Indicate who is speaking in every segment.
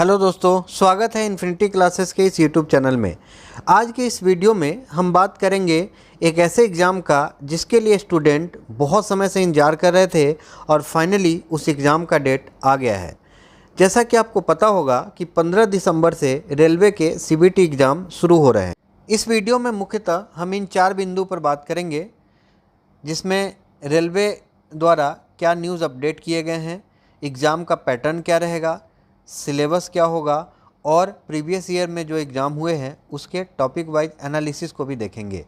Speaker 1: Hello दोस्तों, स्वागत है इन्फिनिटी क्लासेस के इस यूट्यूब चैनल में। आज के इस वीडियो में हम बात करेंगे एक ऐसे एग्ज़ाम का जिसके लिए स्टूडेंट बहुत समय से इंतजार कर रहे थे और फाइनली उस एग्ज़ाम का डेट आ गया है। जैसा कि आपको पता होगा कि 15 दिसंबर से रेलवे के सीबीटी एग्ज़ाम शुरू हो रहे हैं। इस वीडियो में मुख्यतः हम इन 4 बिंदु पर बात करेंगे, जिसमें रेलवे द्वारा क्या न्यूज़ अपडेट किए गए हैं, एग्ज़ाम का पैटर्न क्या रहेगा, सिलेबस क्या होगा और प्रीवियस ईयर में जो एग्ज़ाम हुए हैं उसके टॉपिक वाइज एनालिसिस को भी देखेंगे।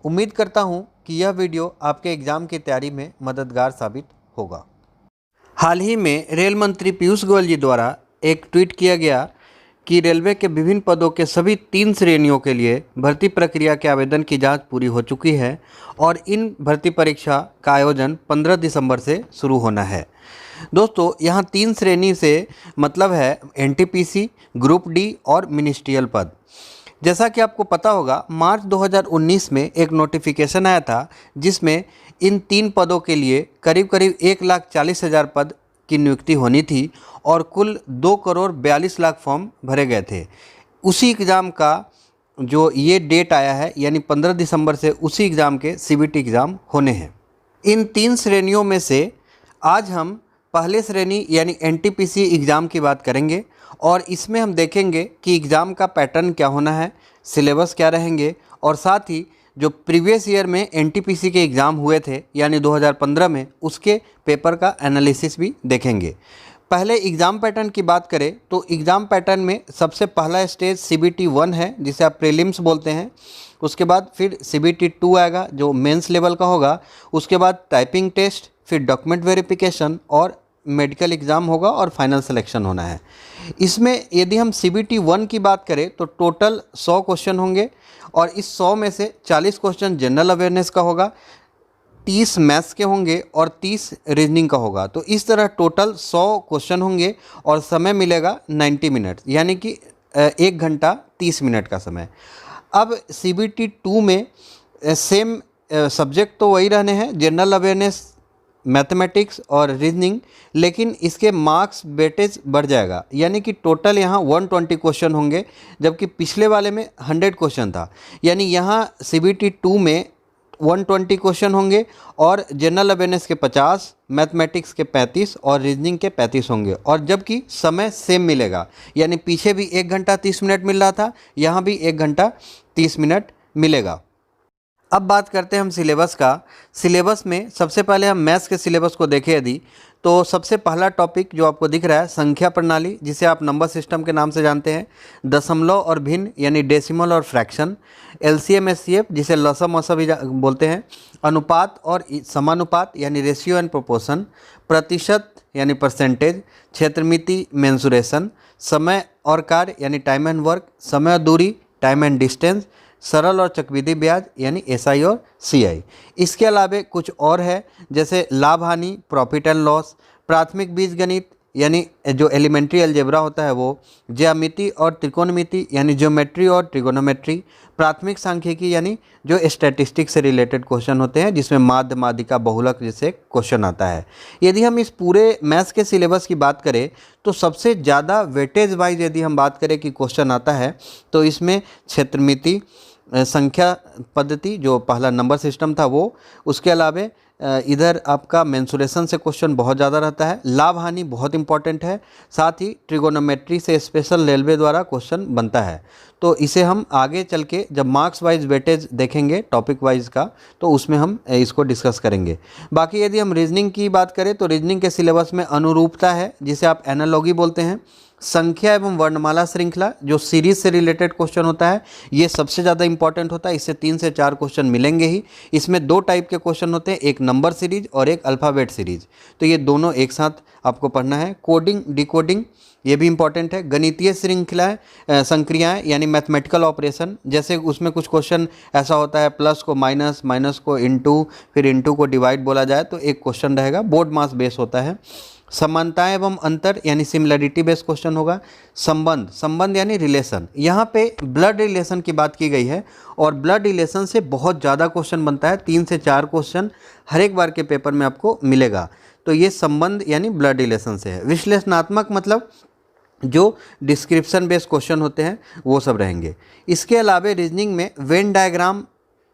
Speaker 1: उम्मीद करता हूं कि यह वीडियो आपके एग्ज़ाम की तैयारी में मददगार साबित होगा। हाल ही में रेल मंत्री पीयूष गोयल जी द्वारा एक ट्वीट किया गया कि रेलवे के विभिन्न पदों के सभी 3 श्रेणियों के लिए भर्ती प्रक्रिया के आवेदन की जांच पूरी हो चुकी है और इन भर्ती परीक्षा का आयोजन 15 दिसंबर से शुरू होना है। दोस्तों, यहाँ 3 श्रेणी से मतलब है एनटीपीसी, ग्रुप डी और मिनिस्ट्रियल पद। जैसा कि आपको पता होगा, मार्च 2019 में एक नोटिफिकेशन आया था जिसमें इन 3 पदों के लिए करीब करीब 1,40,000 पद की नियुक्ति होनी थी और कुल 2,42,00,000 फॉर्म भरे गए थे। उसी एग्ज़ाम का जो ये डेट आया है यानी 15 दिसंबर से उसी एग्ज़ाम के सीबीटी एग्ज़ाम होने हैं। इन 3 श्रेणियों में से आज हम पहले श्रेणी यानी एनटीपीसी एग्ज़ाम की बात करेंगे और इसमें हम देखेंगे कि एग्ज़ाम का पैटर्न क्या होना है, सिलेबस क्या रहेंगे और साथ ही जो प्रीवियस ईयर में एनटीपीसी के एग्ज़ाम हुए थे यानी 2015 में उसके पेपर का एनालिसिस भी देखेंगे। पहले एग्ज़ाम पैटर्न की बात करें तो एग्ज़ाम पैटर्न में सबसे पहला स्टेज सीबीटी 1 है जिसे आप प्रीलिम्स बोलते हैं। उसके बाद फिर सीबीटी 2 आएगा जो मेंस लेवल का होगा। उसके बाद टाइपिंग टेस्ट, फिर डॉक्यूमेंट वेरिफिकेशन और मेडिकल एग्ज़ाम होगा और फाइनल सिलेक्शन होना है। इसमें यदि हम सीबीटी 1 की बात करें तो टोटल 100 क्वेश्चन होंगे और इस 100 में से 40 क्वेश्चन जनरल अवेयरनेस का होगा, 30 मैथ्स के होंगे और 30 रीजनिंग का होगा। तो इस तरह टोटल 100 क्वेश्चन होंगे और समय मिलेगा 90 मिनट यानी कि 1 घंटा 30 मिनट का समय। अब सीबीटी 2 में सेम सब्जेक्ट तो वही रहने हैं, जनरल अवेयरनेस, मैथमेटिक्स और रीजनिंग, लेकिन इसके मार्क्स वेटेज बढ़ जाएगा यानी कि टोटल यहाँ 120 क्वेश्चन होंगे जबकि पिछले वाले में 100 क्वेश्चन था। यानी यहाँ सीबीटी 2 में 120 क्वेश्चन होंगे और जनरल अवेयरनेस के 50, मैथमेटिक्स के 35 और रीजनिंग के 35 होंगे और जबकि समय सेम मिलेगा यानी पीछे भी 1 घंटा 30 मिनट मिल रहा था, यहाँ भी 1 घंटा 30 मिनट मिलेगा। अब बात करते हैं हम सिलेबस का। सिलेबस में सबसे पहले हम मैथ्स के सिलेबस को देखें यदि तो सबसे पहला टॉपिक जो आपको दिख रहा है संख्या प्रणाली, जिसे आप नंबर सिस्टम के नाम से जानते हैं, दशमलव और भिन्न यानी डेसिमल और फ्रैक्शन, एलसीएम एचसीएफ जिसे लसम मसा भी बोलते हैं, अनुपात और समानुपात यानी रेशियो एंड प्रोपोर्शन, प्रतिशत यानी परसेंटेज, क्षेत्रमिति मेंसुरेशन, समय और कार्य यानी टाइम एंड वर्क, समय और दूरी टाइम एंड डिस्टेंस, सरल और चक्रवृद्धि ब्याज यानी एसआई और सीआई। इसके अलावा कुछ और है जैसे लाभ हानि, प्रॉफिट एंड लॉस, प्राथमिक बीजगणित यानी जो एलिमेंट्री अलजेब्रा होता है वो, ज्यामिति और त्रिकोणमिति यानी ज्योमेट्री और ट्रिगोनोमेट्री, प्राथमिक सांख्यिकी यानी जो स्टैटिस्टिक्स से रिलेटेड क्वेश्चन होते हैं जिसमें माध्य, माध्यिका, बहुलक जैसे क्वेश्चन आता है। यदि हम इस पूरे मैथ्स के सिलेबस की बात करें तो सबसे ज़्यादा वेटेज वाइज यदि हम बात करें कि क्वेश्चन आता है तो इसमें क्षेत्रमिति, संख्या पद्धति जो पहला नंबर सिस्टम था वो, उसके अलावा इधर आपका मेंसुरेशन से क्वेश्चन बहुत ज़्यादा रहता है, लाभ हानि बहुत इंपॉर्टेंट है, साथ ही ट्रिगोनोमेट्री से स्पेशल रेलवे द्वारा क्वेश्चन बनता है। तो इसे हम आगे चल के जब मार्क्स वाइज वेटेज देखेंगे टॉपिक वाइज का तो उसमें हम इसको डिस्कस करेंगे। बाकी यदि हम रीजनिंग की बात करें तो रीजनिंग के सिलेबस में अनुरूपता है जिसे आप एनालॉगी बोलते हैं, संख्या एवं वर्णमाला श्रृंखला जो सीरीज से रिलेटेड क्वेश्चन होता है ये सबसे ज़्यादा इंपॉर्टेंट होता है। इससे 3 से 4 क्वेश्चन मिलेंगे ही। इसमें 2 टाइप के क्वेश्चन होते हैं, एक नंबर सीरीज और एक अल्फ़ाबेट सीरीज, तो ये दोनों एक साथ आपको पढ़ना है। कोडिंग, डिकोडिंग ये भी इंपॉर्टेंट है। गणितीय श्रृंखलाएँ, संक्रियाएँ यानी मैथमेटिकल ऑपरेशन, जैसे उसमें कुछ क्वेश्चन ऐसा होता है प्लस को माइनस, माइनस को इंटू, फिर इंटू को डिवाइड बोला जाए तो एक क्वेश्चन रहेगा, बोर्ड मास बेस होता है। समानताएं एवं अंतर यानी सिमिलरिटी बेस्ड क्वेश्चन होगा। संबंध, संबंध यानी रिलेशन, यहाँ पे ब्लड रिलेशन की बात की गई है और ब्लड रिलेशन से बहुत ज़्यादा क्वेश्चन बनता है, 3 से 4 क्वेश्चन हर एक बार के पेपर में आपको मिलेगा। तो ये संबंध यानी ब्लड रिलेशन से है। विश्लेषणात्मक मतलब जो डिस्क्रिप्शन बेस्ड क्वेश्चन होते हैं वो सब रहेंगे। इसके अलावा रीजनिंग में वेन डायग्राम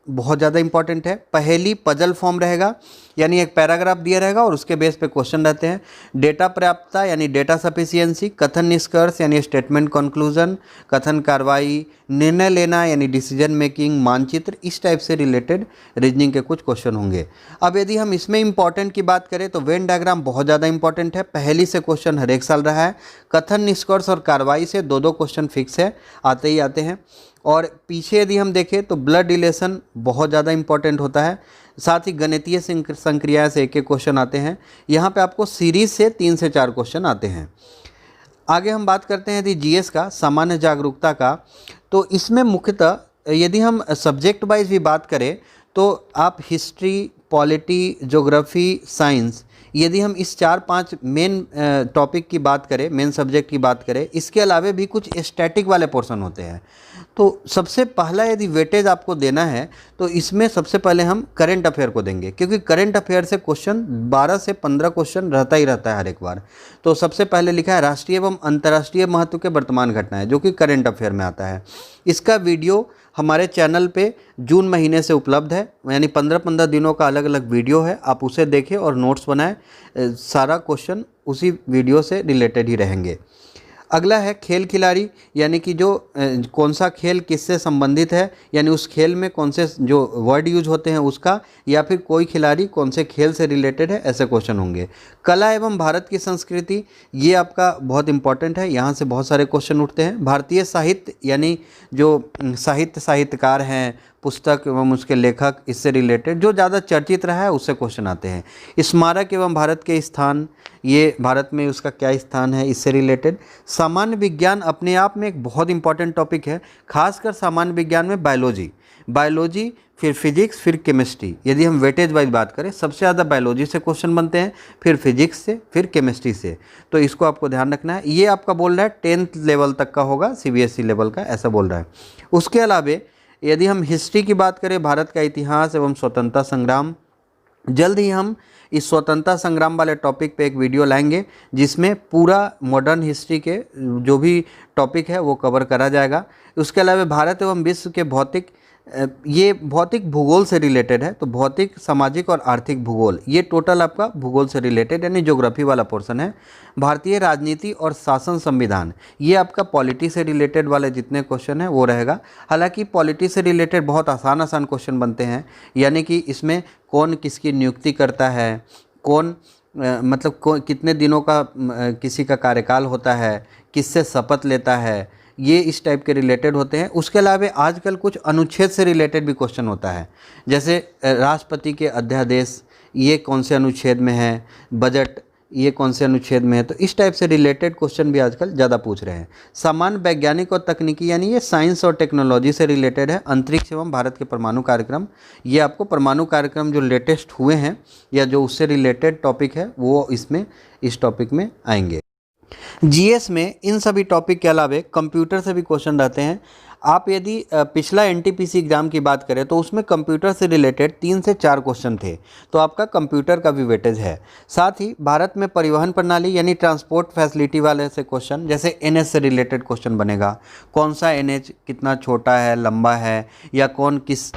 Speaker 1: बहुत ज़्यादा इंपॉर्टेंट है। पहेली पजल फॉर्म रहेगा, यानी एक पैराग्राफ दिया रहेगा और उसके बेस पे क्वेश्चन रहते हैं। डेटा पर्याप्तता यानी डेटा सफिशियंसी, कथन निष्कर्ष यानी स्टेटमेंट कंक्लूजन, कथन कार्रवाई, निर्णय लेना यानी डिसीजन मेकिंग, मानचित्र, इस टाइप से रिलेटेड रीजनिंग के कुछ क्वेश्चन होंगे। अब यदि हम इसमें इंपॉर्टेंट की बात करें तो वेन डायग्राम बहुत ज़्यादा इंपॉर्टेंट है। पहेली से क्वेश्चन हर एक साल रहा है। कथन निष्कर्ष और कार्रवाई से दो क्वेश्चन फिक्स है, आते ही आते हैं। और पीछे यदि हम देखें तो ब्लड रिलेशन बहुत ज़्यादा इंपॉर्टेंट होता है। साथ ही गणितीय संक्रिया से एक क्वेश्चन आते हैं। यहाँ पे आपको सीरीज से 3 से 4 क्वेश्चन आते हैं। आगे हम बात करते हैं यदि जीएस का, सामान्य जागरूकता का, तो इसमें मुख्यतः यदि हम सब्जेक्ट वाइज भी बात करें तो आप हिस्ट्री, पॉलिटी, ज्योग्राफी, साइंस, यदि हम इस 4-5 मेन टॉपिक की बात करें, मेन सब्जेक्ट की बात करें, इसके अलावा भी कुछ स्टैटिक वाले पोर्शन होते हैं। तो सबसे पहला यदि वेटेज आपको देना है तो इसमें सबसे पहले हम करंट अफेयर को देंगे, क्योंकि करंट अफेयर से क्वेश्चन 12 से 15 क्वेश्चन रहता ही रहता है हर एक बार। तो सबसे पहले लिखा है राष्ट्रीय एवं अंतर्राष्ट्रीय महत्व के वर्तमान घटनाएं, जो कि करंट अफेयर में आता है। इसका वीडियो हमारे चैनल पे जून महीने से उपलब्ध है, यानी 15-15 दिनों का अलग अलग वीडियो है, आप उसे देखें और नोट्स बनाएं। सारा क्वेश्चन उसी वीडियो से रिलेटेड ही रहेंगे। अगला है खेल खिलाड़ी, यानी कि जो कौन सा खेल किससे संबंधित है, यानी उस खेल में कौन से जो वर्ड यूज होते हैं उसका, या फिर कोई खिलाड़ी कौन से खेल से रिलेटेड है, ऐसे क्वेश्चन होंगे। कला एवं भारत की संस्कृति, ये आपका बहुत इंपॉर्टेंट है, यहाँ से बहुत सारे क्वेश्चन उठते हैं। भारतीय साहित्य, यानी जो साहित्यकार हैं, पुस्तक एवं उसके लेखक, इससे रिलेटेड जो ज़्यादा चर्चित रहा है उससे क्वेश्चन आते हैं। स्मारक एवं भारत के स्थान, ये भारत में उसका क्या स्थान है, इससे रिलेटेड। सामान्य विज्ञान अपने आप में एक बहुत इंपॉर्टेंट टॉपिक है, खासकर सामान्य विज्ञान में बायोलॉजी, फिर फिजिक्स, फिर केमिस्ट्री। यदि हम वेटेज वाइज बात करें, सबसे ज़्यादा बायोलॉजी से क्वेश्चन बनते हैं, फिर फिजिक्स से, फिर केमिस्ट्री से। तो इसको आपको ध्यान रखना है। ये आपका बोल रहा है 10th लेवल तक का होगा, CBSE लेवल का, ऐसा बोल रहा है। उसके अलावा यदि हम हिस्ट्री की बात करें, भारत का इतिहास एवं स्वतंत्रता संग्राम, जल्द ही हम इस स्वतंत्रता संग्राम वाले टॉपिक पे एक वीडियो लाएंगे, जिसमें पूरा मॉडर्न हिस्ट्री के जो भी टॉपिक है वो कवर करा जाएगा। उसके अलावा भारत एवं विश्व के भौतिक, ये भौतिक भूगोल से रिलेटेड है, तो भौतिक, सामाजिक और आर्थिक भूगोल, ये टोटल आपका भूगोल से रिलेटेड यानी ज्योग्राफी वाला पोर्शन है। भारतीय राजनीति और शासन संविधान, ये आपका पॉलिटी से रिलेटेड वाले जितने क्वेश्चन हैं वो रहेगा। हालांकि पॉलिटी से रिलेटेड बहुत आसान क्वेश्चन बनते हैं, यानी कि इसमें कौन किसकी नियुक्ति करता है, कौन कितने दिनों का किसी का कार्यकाल होता है, किससे शपथ लेता है, ये इस टाइप के रिलेटेड होते हैं। उसके अलावा आजकल कुछ अनुच्छेद से रिलेटेड भी क्वेश्चन होता है, जैसे राष्ट्रपति के अध्यादेश, ये कौन से अनुच्छेद में है, बजट, ये कौन से अनुच्छेद में है। तो इस टाइप से रिलेटेड क्वेश्चन भी आजकल ज़्यादा पूछ रहे हैं। सामान्य वैज्ञानिक और तकनीकी, यानी ये साइंस और टेक्नोलॉजी से रिलेटेड है। अंतरिक्ष एवं भारत के परमाणु कार्यक्रम, ये आपको परमाणु कार्यक्रम जो लेटेस्ट हुए हैं या जो उससे रिलेटेड टॉपिक है वो इसमें इस टॉपिक में आएंगे। जीएस में इन सभी टॉपिक के अलावा कंप्यूटर से भी क्वेश्चन रहते हैं। आप यदि पिछला एनटीपीसी एग्जाम की बात करें तो उसमें कंप्यूटर से रिलेटेड 3 से 4 क्वेश्चन थे, तो आपका कंप्यूटर का भी वेटेज है। साथ ही भारत में परिवहन प्रणाली यानी ट्रांसपोर्ट फैसिलिटी वाले से क्वेश्चन, जैसे एनएच से रिलेटेड क्वेश्चन बनेगा। कौन सा एनएच कितना छोटा है, लंबा है, या कौन किस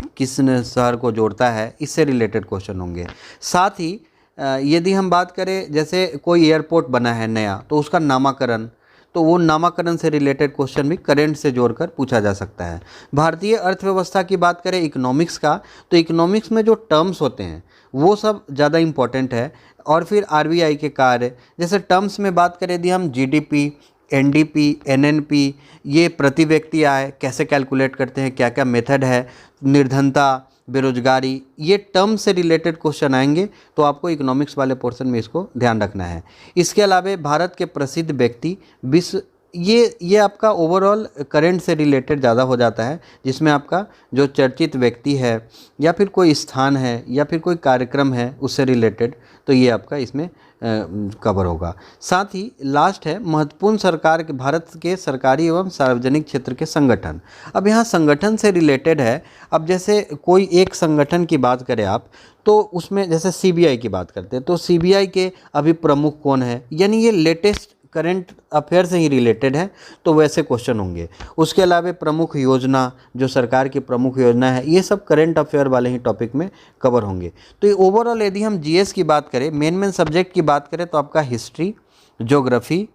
Speaker 1: शहर को जोड़ता है, इससे रिलेटेड क्वेश्चन होंगे। साथ ही यदि हम बात करें, जैसे कोई एयरपोर्ट बना है नया, तो उसका नामकरण, तो वो नामकरण से रिलेटेड क्वेश्चन भी करंट से जोड़कर पूछा जा सकता है। भारतीय अर्थव्यवस्था की बात करें इकोनॉमिक्स का, तो इकोनॉमिक्स में जो टर्म्स होते हैं वो सब ज़्यादा इम्पोर्टेंट है। और फिर आरबीआई के कार्य, जैसे टर्म्स में बात करें यदि हम जीडीपी, एनडीपी, एनएनपी, ये प्रति व्यक्ति आय कैसे कैलकुलेट करते हैं, क्या क्या मेथड है, निर्धनता, बेरोजगारी, ये टर्म से रिलेटेड क्वेश्चन आएंगे, तो आपको इकोनॉमिक्स वाले पोर्शन में इसको ध्यान रखना है। इसके अलावा भारत के प्रसिद्ध व्यक्ति, विश्व, ये आपका ओवरऑल करंट से रिलेटेड ज़्यादा हो जाता है, जिसमें आपका जो चर्चित व्यक्ति है या फिर कोई स्थान है या फिर कोई कार्यक्रम है उससे रिलेटेड, तो ये आपका इसमें कवर होगा। साथ ही लास्ट है महत्वपूर्ण सरकार के, भारत के सरकारी एवं सार्वजनिक क्षेत्र के संगठन। अब यहाँ संगठन से रिलेटेड है। अब जैसे कोई एक संगठन की बात करें आप, तो उसमें जैसे सीबीआई की बात करते हैं, तो सीबीआई के अभी प्रमुख कौन है, यानी ये लेटेस्ट करंट अफेयर से ही रिलेटेड है तो वैसे क्वेश्चन होंगे। उसके अलावा प्रमुख योजना, जो सरकार की प्रमुख योजना है, ये सब करंट अफेयर वाले ही टॉपिक में कवर होंगे। तो ये ओवरऑल यदि हम जीएस की बात करें, मेन सब्जेक्ट की बात करें, तो आपका हिस्ट्री, ज्योग्राफी,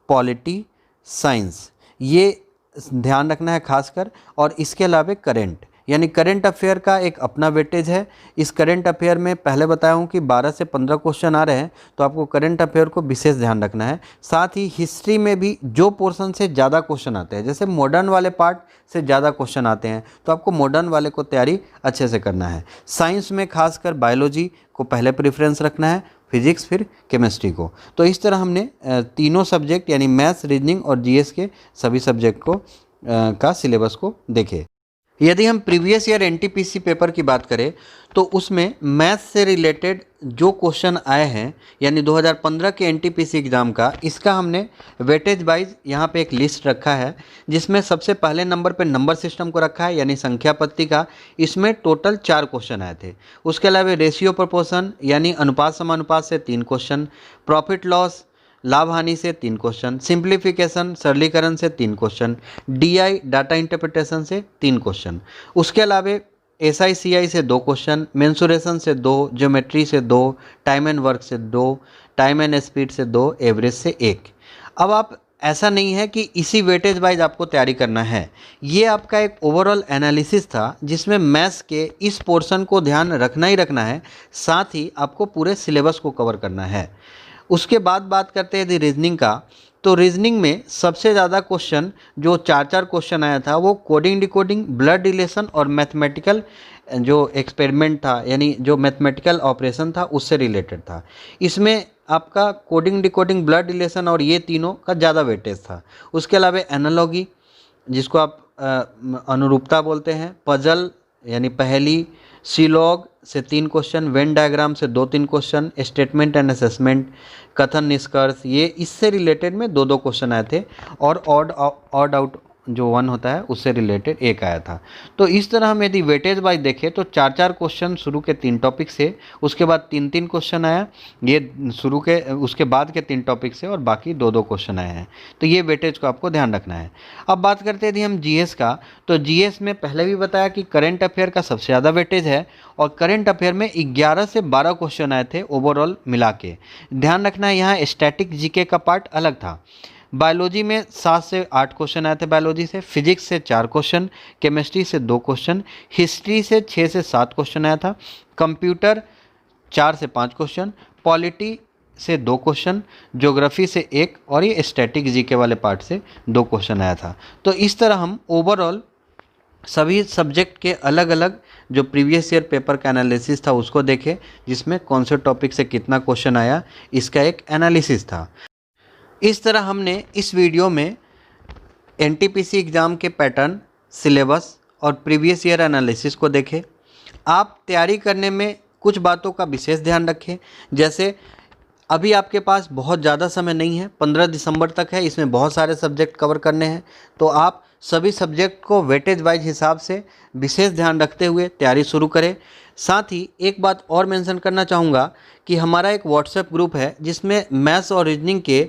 Speaker 1: पॉलिटी, साइंस, ये ध्यान रखना है खासकर। और इसके अलावा करंट, यानी करंट अफेयर का एक अपना वेटेज है। इस करंट अफेयर में पहले बताया हूँ कि 12 से 15 क्वेश्चन आ रहे हैं, तो आपको करंट अफेयर को विशेष ध्यान रखना है। साथ ही हिस्ट्री में भी जो पोर्शन से ज़्यादा क्वेश्चन आते हैं, जैसे मॉडर्न वाले पार्ट से ज़्यादा क्वेश्चन आते हैं, तो आपको मॉडर्न वाले को तैयारी अच्छे से करना है। साइंस में खासकर बायोलॉजी को पहले प्रेफरेंस रखना है, फिजिक्स फिर केमिस्ट्री को। तो इस तरह हमने तीनों सब्जेक्ट यानी मैथ्स, रीजनिंग और जीएस के सभी सब्जेक्ट को का सिलेबस को देखें। यदि हम प्रीवियस ईयर एनटीपीसी पेपर की बात करें तो उसमें मैथ्स से रिलेटेड जो क्वेश्चन आए हैं, यानी 2015 के एनटीपीसी एग्ज़ाम का, इसका हमने वेटेज वाइज यहाँ पे एक लिस्ट रखा है, जिसमें सबसे पहले नंबर पे नंबर सिस्टम को रखा है, यानी संख्या पत्ती का। इसमें टोटल 4 क्वेश्चन आए थे। उसके अलावा रेशियो प्रोपोर्शन यानी अनुपात समानुपात से 3 क्वेश्चन, प्रॉफिट लॉस लाभ हानि से 3 क्वेश्चन, सिंप्लीफिकेशन सरलीकरण से 3 क्वेश्चन, डीआई डाटा इंटरप्रिटेशन से 3 क्वेश्चन। उसके अलावा एसआईसीआई से 2 क्वेश्चन, मेंसुरेशन से 2, ज्योमेट्री से 2, टाइम एंड वर्क से 2, टाइम एंड स्पीड से 2, एवरेज से 1। अब आप ऐसा नहीं है कि इसी वेटेज वाइज आपको तैयारी करना है, ये आपका एक ओवरऑल एनालिसिस था जिसमें मैथ्स के इस पोर्शन को ध्यान रखना ही रखना है, साथ ही आपको पूरे सिलेबस को कवर करना है। उसके बाद बात करते हैं यदि रीजनिंग का, तो रीजनिंग में सबसे ज़्यादा क्वेश्चन जो 4 क्वेश्चन आया था वो कोडिंग डिकोडिंग, ब्लड रिलेशन और मैथमेटिकल जो एक्सपेरिमेंट था, यानी जो मैथमेटिकल ऑपरेशन था उससे रिलेटेड था। इसमें आपका कोडिंग डिकोडिंग, ब्लड रिलेशन और ये तीनों का ज़्यादा वेटेज था। उसके अलावा एनालॉगी, जिसको आप अनुरूपता बोलते हैं, पजल यानी पहेली, सीलॉग से 3 क्वेश्चन, वेन डायग्राम से 2-3 क्वेश्चन, स्टेटमेंट एंड असेसमेंट, कथन निष्कर्ष, ये इससे रिलेटेड में 2-2 क्वेश्चन आए थे। और ऑड आउट जो 1 होता है उससे रिलेटेड 1 आया था। तो इस तरह हम यदि वेटेज वाइज देखें तो 4-4 क्वेश्चन शुरू के 3 टॉपिक से, उसके बाद 3-3 क्वेश्चन आया ये शुरू के, उसके बाद के 3 टॉपिक से, और बाकी 2-2 क्वेश्चन आए हैं। तो ये वेटेज को आपको ध्यान रखना है। अब बात करते हैं यदि हम जीएस का, तो जीएस में पहले भी बताया कि करंट अफेयर का सबसे ज़्यादा वेटेज है, और करंट अफेयर में 11 से 12 क्वेश्चन आए थे ओवरऑल मिला के। ध्यान रखना है यहाँ स्टैटिक जीके का पार्ट अलग था। बायोलॉजी में 7 से 8 क्वेश्चन आए थे बायोलॉजी से, फिजिक्स से 4 क्वेश्चन, केमिस्ट्री से 2 क्वेश्चन, हिस्ट्री से 6 से 7 क्वेश्चन आया था, कंप्यूटर 4 से 5 क्वेश्चन, पॉलिटी से 2 क्वेश्चन, ज्योग्राफी से 1, और ये स्टैटिक जीके वाले पार्ट से 2 क्वेश्चन आया था। तो इस तरह हम ओवरऑल सभी सब्जेक्ट के अलग अलग जो प्रीवियस ईयर पेपर का एनालिसिस था उसको देखें, जिसमें कौन से टॉपिक से कितना क्वेश्चन आया, इसका एक एनालिसिस था। इस तरह हमने इस वीडियो में एनटीपीसी एग्ज़ाम के पैटर्न, सिलेबस और प्रीवियस ईयर एनालिसिस को देखें। आप तैयारी करने में कुछ बातों का विशेष ध्यान रखें, जैसे अभी आपके पास बहुत ज़्यादा समय नहीं है, 15 दिसंबर तक है, इसमें बहुत सारे सब्जेक्ट कवर करने हैं, तो आप सभी सब्जेक्ट को वेटेज वाइज हिसाब से विशेष ध्यान रखते हुए तैयारी शुरू करें। साथ ही एक बात और मेंशन करना चाहूँगा कि हमारा एक व्हाट्सएप ग्रुप है जिसमें मैथ्स और रीजनिंग के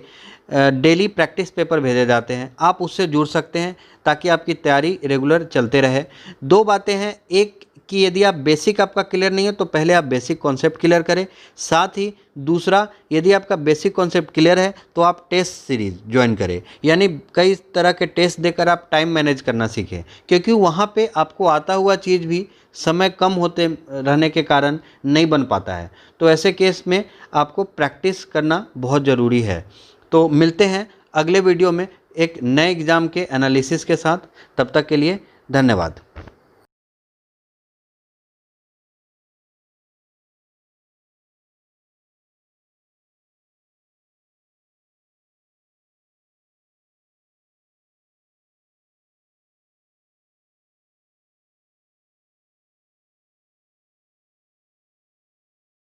Speaker 1: डेली प्रैक्टिस पेपर भेजे जाते हैं, आप उससे जुड़ सकते हैं ताकि आपकी तैयारी रेगुलर चलते रहे। 2 बातें हैं, एक कि यदि आप बेसिक आपका क्लियर नहीं है तो पहले आप बेसिक कॉन्सेप्ट क्लियर करें, साथ ही दूसरा यदि आपका बेसिक कॉन्सेप्ट क्लियर है तो आप टेस्ट सीरीज़ ज्वाइन करें, यानी कई तरह के टेस्ट देकर आप टाइम मैनेज करना सीखें, क्योंकि वहाँ पे आपको आता हुआ चीज़ भी समय कम होते रहने के कारण नहीं बन पाता है। तो ऐसे केस में आपको प्रैक्टिस करना बहुत ज़रूरी है। तो मिलते हैं अगले वीडियो में एक नए एग्ज़ाम के एनालिसिस के साथ, तब तक के लिए धन्यवाद।